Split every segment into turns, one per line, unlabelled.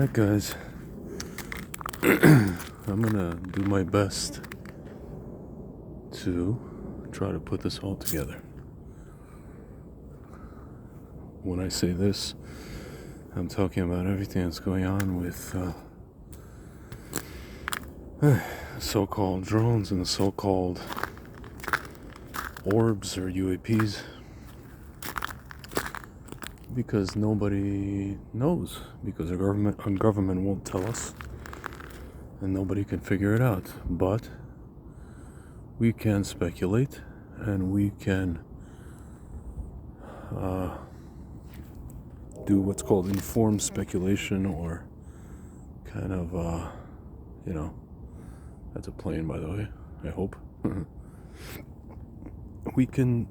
Alright guys, I'm gonna do my best to try to put this all together. When I say this, I'm talking about everything that's going on with so-called drones and the so-called Orbs or UAPs, because nobody knows, because our government won't tell us and nobody can figure it out. But we can speculate and we can do what's called informed speculation, or kind of that's a plane, by the way, I hope. we can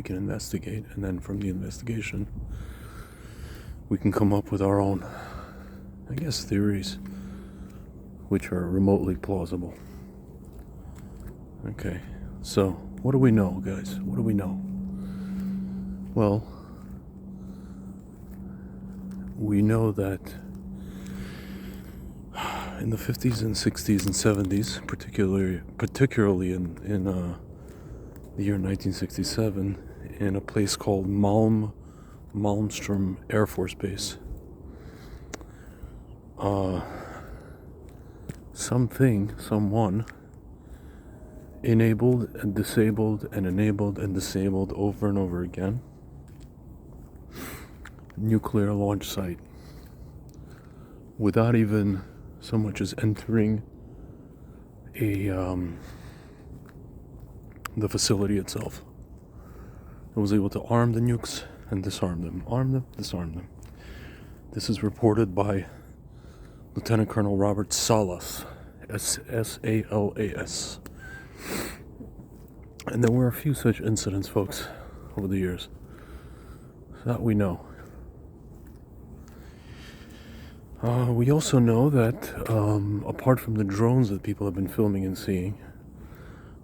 investigate, and then from the investigation we can come up with our own, I guess, theories which are remotely plausible. Okay, so what do we know, guys? What do we know? Well, we know that in the 50s and 60s and 70s, particularly in the year 1967, in a place called Malmstrom Air Force Base, someone enabled and disabled and enabled and disabled over and over again nuclear launch site without even so much as entering the facility itself. It was able to arm the nukes and disarm them, arm them, disarm them. This is reported by Lieutenant Colonel Robert Salas, Salas. And there were a few such incidents, folks, over the years that we know. We also know that apart from the drones that people have been filming and seeing,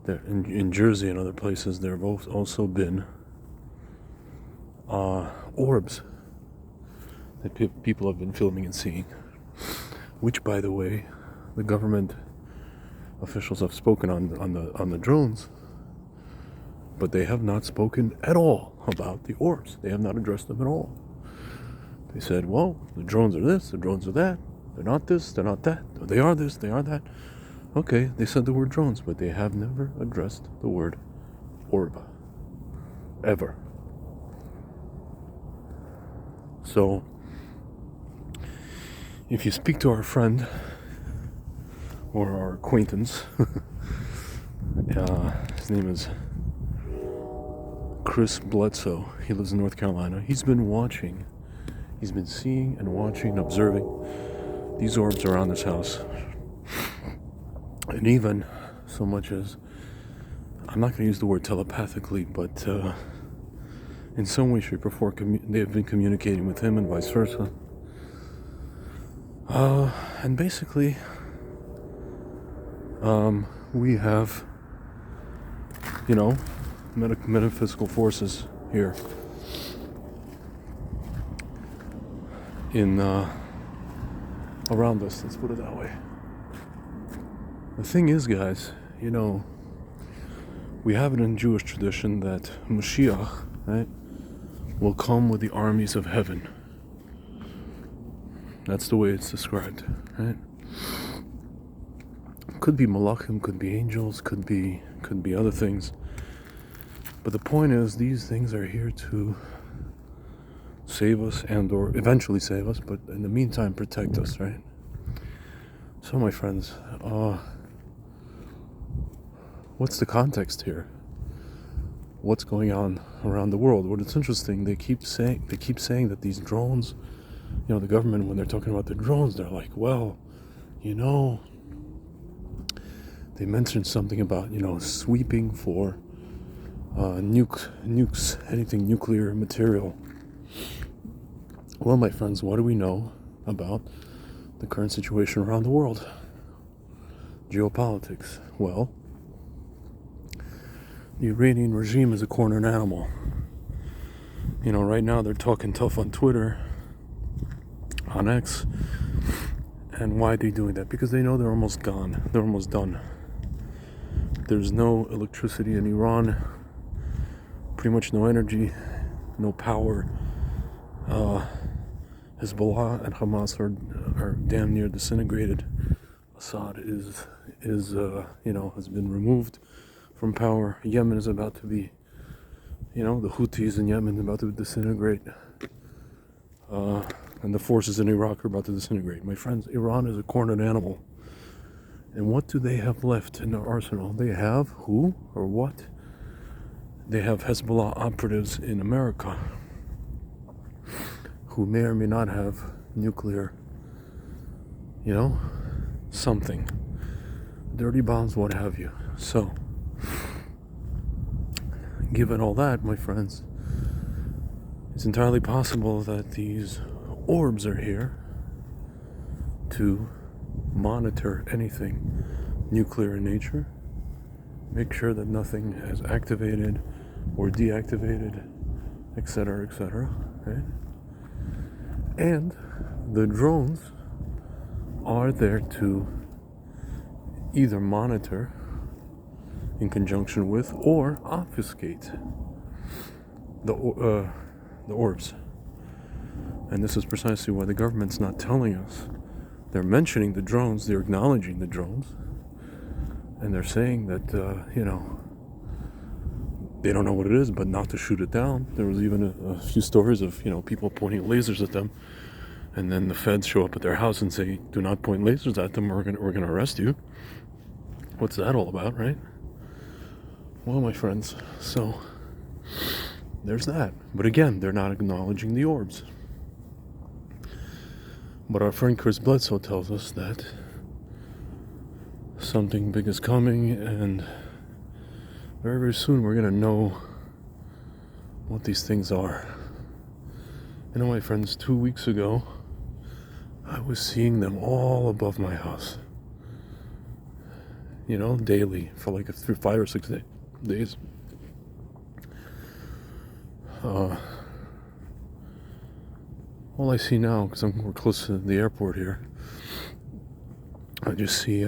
that in Jersey and other places, there have also been orbs that people have been filming and seeing, which, by the way, the government officials have spoken on the drones, but they have not spoken at all about the orbs. They have not addressed them at all. They said, well, the drones are this, the drones are that, they're not this, they're not that, they are this, they are that. Okay, they said the word drones, but they have never addressed the word orb. Ever. So, if you speak to our friend, or our acquaintance, his name is Chris Bledsoe, he lives in North Carolina, he's been seeing and watching and observing these orbs around this house. And even so much as, I'm not going to use the word telepathically, but in some way, shape, or form, they've been communicating with him and vice versa. And basically, we have, metaphysical forces here in around us, let's put it that way. The thing is, guys, we have it in Jewish tradition that Mashiach, right, will come with the armies of heaven. That's the way it's described, right? Could be malachim, could be angels, could be other things. But the point is, these things are here to save us or eventually save us, but in the meantime protect us, right? So, my friends, what's the context here? What's going on around the world? Well, it's interesting. They keep saying that these drones, the government, when they're talking about the drones, they're like, well, they mentioned something about sweeping for nukes, anything nuclear material. Well, my friends, what do we know about the current situation around the world? Geopolitics. Well, the Iranian regime is a cornered animal. Right now they're talking tough on Twitter, on X. And why are they doing that? Because they know they're almost gone. They're almost done. There's no electricity in Iran. Pretty much no energy, no power. Hezbollah and Hamas are damn near disintegrated. Assad has been removed from power. Yemen is about to be, the Houthis in Yemen are about to disintegrate. And the forces in Iraq are about to disintegrate. My friends, Iran is a cornered animal. And what do they have left in their arsenal? They have who or what? They have Hezbollah operatives in America who may or may not have nuclear, something. Dirty bombs, what have you. So, given all that, my friends, it's entirely possible that these orbs are here to monitor anything nuclear in nature, make sure that nothing is activated or deactivated, etc., right? And the drones are there to either monitor in conjunction with or obfuscate the orbs. And this is precisely why the government's not telling us. They're mentioning the drones, they're acknowledging the drones, and they're saying that, they don't know what it is, but not to shoot it down. There was even a few stories of, people pointing lasers at them, and then the feds show up at their house and say, do not point lasers at them, we're gonna arrest you. What's that all about, right? Well, my friends, so there's that. But again, they're not acknowledging the orbs. But our friend Chris Bledsoe tells us that something big is coming, and very, very soon we're going to know what these things are. My friends, 2 weeks ago, I was seeing them all above my house. Daily for like 5 or 6 days. All I see now, because we're close to the airport here, I just see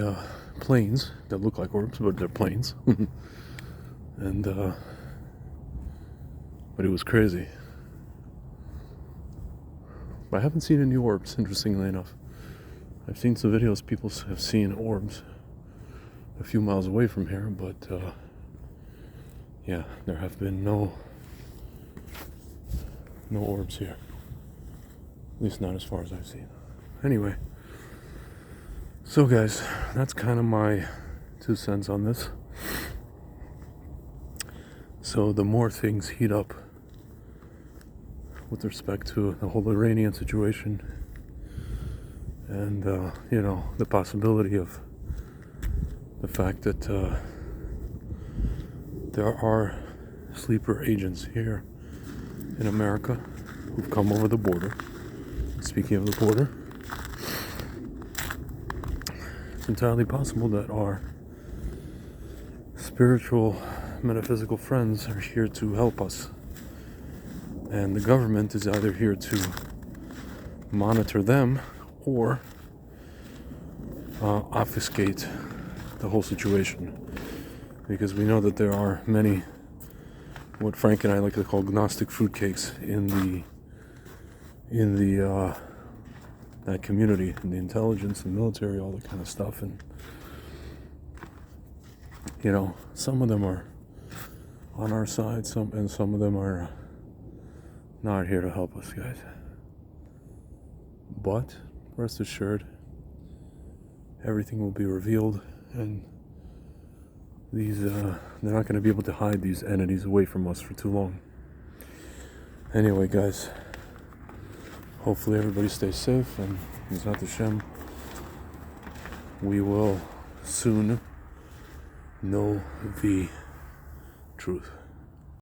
planes that look like orbs, but they're planes. And but it was crazy. But I haven't seen any orbs, interestingly enough. I've seen some videos people have seen orbs a few miles away from here, but there have been no orbs here. At least not as far as I've seen. Anyway, so guys, that's kind of my 2 cents on this. So the more things heat up with respect to the whole Iranian situation and, the possibility of the fact that there are sleeper agents here in America who've come over the border. Speaking of the border, it's entirely possible that our spiritual, metaphysical friends are here to help us. And the government is either here to monitor them or obfuscate the whole situation. Because we know that there are many, what Frank and I like to call Gnostic fruitcakes in that community, in the intelligence and military, all that kind of stuff. And some of them are on our side, some of them are not here to help us, guys. But rest assured, everything will be revealed, and these they're not going to be able to hide these entities away from us for too long. Anyway, guys, hopefully everybody stays safe, and Mizrat Hashem, we will soon know the truth.